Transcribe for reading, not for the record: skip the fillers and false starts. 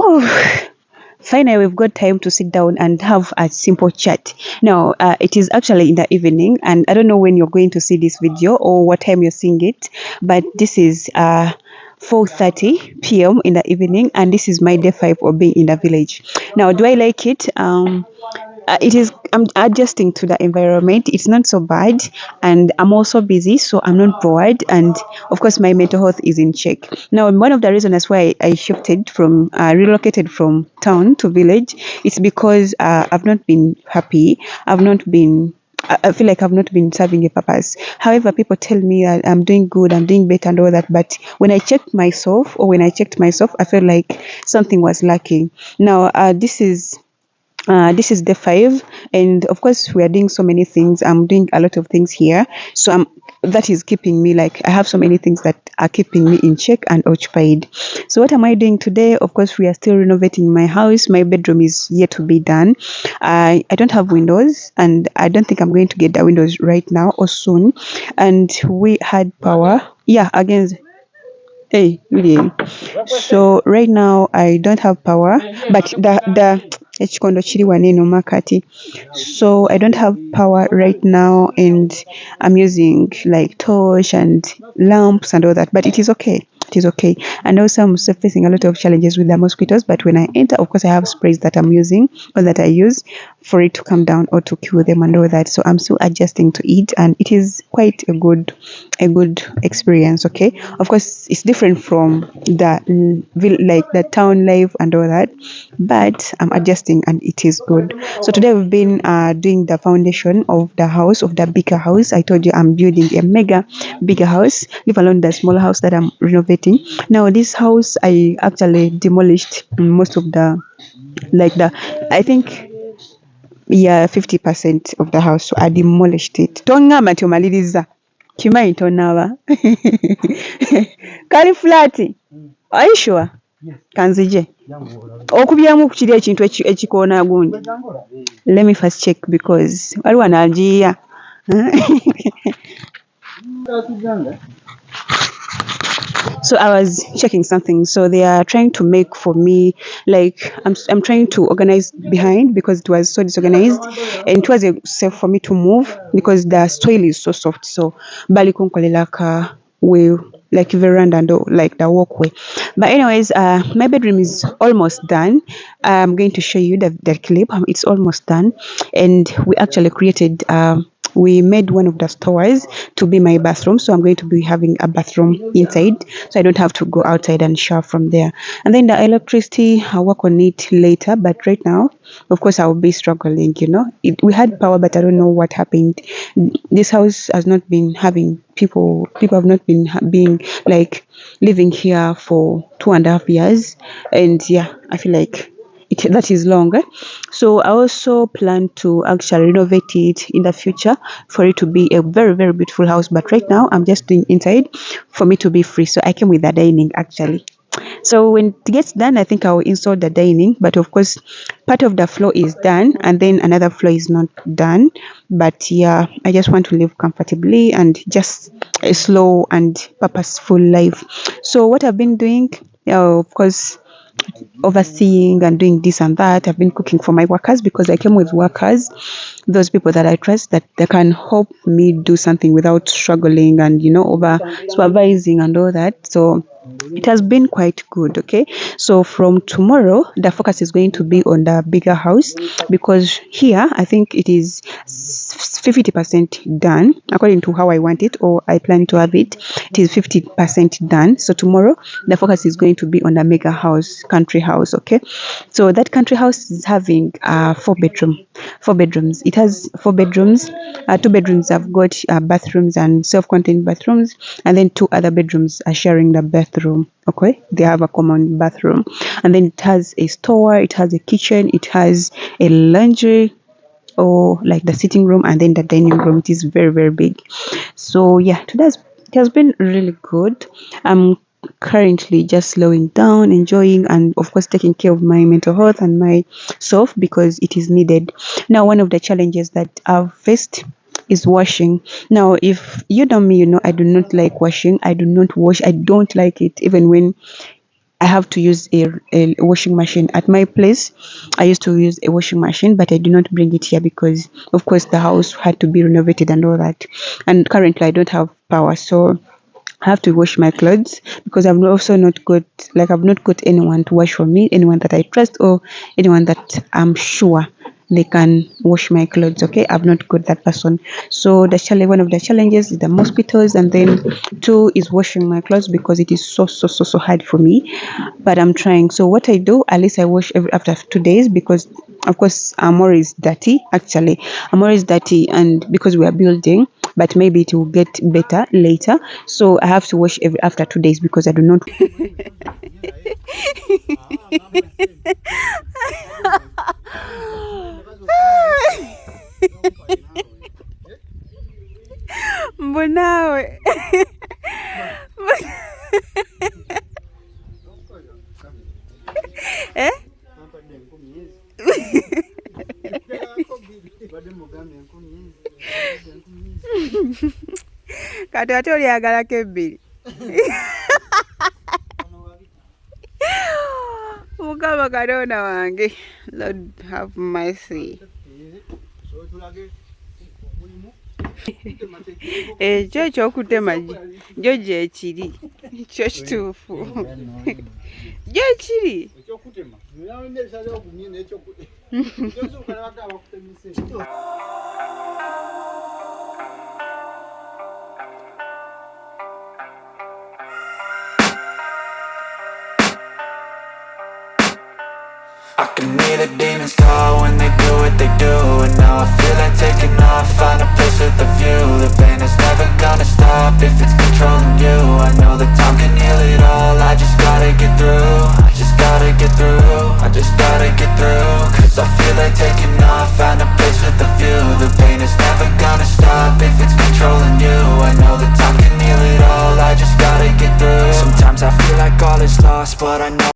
Oh, finally, we've got time to sit down and have a simple chat. Now, it is actually in the evening, and I don't know when you're going to see this video or what time you're seeing it, but this is 4:30 p.m. in the evening, and this is my day 5 of being in the village. Now, do I like it? It is. I'm adjusting to the environment. It's not so bad, and I'm also busy, so I'm not bored. And of course, my mental health is in check. Now, one of the reasons why I shifted from relocated from town to village, it's because I've not been happy. I've not been. I feel like I've not been serving a purpose. However, people tell me that I'm doing good, I'm doing better, and all that. But when I checked myself, I felt like something was lacking. Now, this is the 5, and of course we are doing so many things. I'm doing a lot of things here, so that is keeping me, like, I have so many things that are keeping me in check and occupied. So what am I doing today? Of course, we are still renovating my house. My bedroom is yet to be done. I don't have windows, and I don't think I'm going to get the windows right now or soon. And we had power, yeah, against. Hey, really. So right now I don't have power, but the ekikondo kiri wano eno makati. So I don't have power right now, and I'm using like torch and lamps and all that, but it is okay. It is okay. And also I'm still facing a lot of challenges with the mosquitoes, but when I enter, of course I have sprays that I'm using or that I use for it to come down or to kill them and all that. So I'm still adjusting to it, and it is quite a good experience. Okay, of course it's different from like the town life and all that, but I'm adjusting and it is good. So today we've been doing the foundation of the house, of the bigger house. I told you I'm building a mega bigger house, leave alone the smaller house that I'm renovating. Now this house I actually demolished most of the, like, the, I think, yeah, 50% of the house. So I demolished it. Tongamba nti omaliriza. Kimanyi tonaba. Kali flat. Are you sure? Kanzije. Okubyamu ku kiri ekintu ekikoona gundi. Let me first check because waliwo anagiya. So I was checking something. So they are trying to make for me, like, I'm trying to organize behind because it was so disorganized, and it was safe for me to move because the soil is so soft. So bali kunkolera ka way, like veranda and like the walkway. But anyways, my bedroom is almost done. I'm going to show you the clip. It's almost done, and we actually created. We made one of the stores to be my bathroom, so I'm going to be having a bathroom inside, so I don't have to go outside and shower from there. And then the electricity, I'll work on it later, but right now, of course, I'll be struggling. We had power, but I don't know what happened. This house has not been having people have not been being, like, living here for 2.5 years, and yeah, I feel like that is longer. So I also plan to actually renovate it in the future for it to be a very, very beautiful house. But right now, I'm just doing inside for me to be free. So I came with the dining actually. So when it gets done, I think I will install the dining. But of course, part of the floor is done, and then another floor is not done. But yeah, I just want to live comfortably and just a slow and purposeful life. So what I've been doing, of course, overseeing and doing this and that. I've been cooking for my workers because I came with workers, those people that I trust, that they can help me do something without struggling and, over supervising and all that. So it has been quite good. Okay, so from tomorrow the focus is going to be on the bigger house, because here I think it is 50% done according to how I want it, or I plan to have it. It is 50% done. So tomorrow the focus is going to be on the mega house, country house. Okay, so that country house is having four bedrooms. It has 4 bedrooms. 2 bedrooms have got bathrooms and self-contained bathrooms, and then 2 other bedrooms are sharing the bathroom. Okay, they have a common bathroom, and then it has a store, it has a kitchen, it has a laundry, or like the sitting room, and then the dining room. It is very, very big. So yeah, it has been really good. I'm currently just slowing down, enjoying, and of course taking care of my mental health and myself because it is needed. Now, one of the challenges that I've faced is washing. Now, if you know me, I do not like washing. I do not wash. I don't like it, even when I have to use a washing machine. At my place, I used to use a washing machine, but I did not bring it here because, of course, the house had to be renovated and all that. And currently, I don't have power, so I have to wash my clothes because I've not got anyone to wash for me, anyone that I trust or anyone that I'm sure they can wash my clothes. Okay, I've not got that person. So one of the challenges is the mosquitoes, and then two is washing my clothes because it is so hard for me. But I'm trying. So what I do, at least I wash after 2 days because of course Amor is dirty. Actually, Amor is dirty, and because we are building, but maybe it will get better later. So I have to wash after 2 days because I do not. Mbonawe. Eh? Kati ate olyagalako ebbiri. Mukama Katonda wange. Lord have mercy. Ekyo ekyokutema gyo gyekiri. Kyo kituufu. Gyo ekiri. I can hear the demons call when they do what they do. And now I feel like taking off, find a place with a view. The pain is never gonna stop if it's controlling you. I know that time can heal it all, I just gotta get through. I just gotta get through, I just gotta get through. Cause I feel like taking off, find a place with a view. The pain is never gonna stop if it's controlling you. I know that time can heal it all, I just gotta get through. Sometimes I feel like all is lost, but I know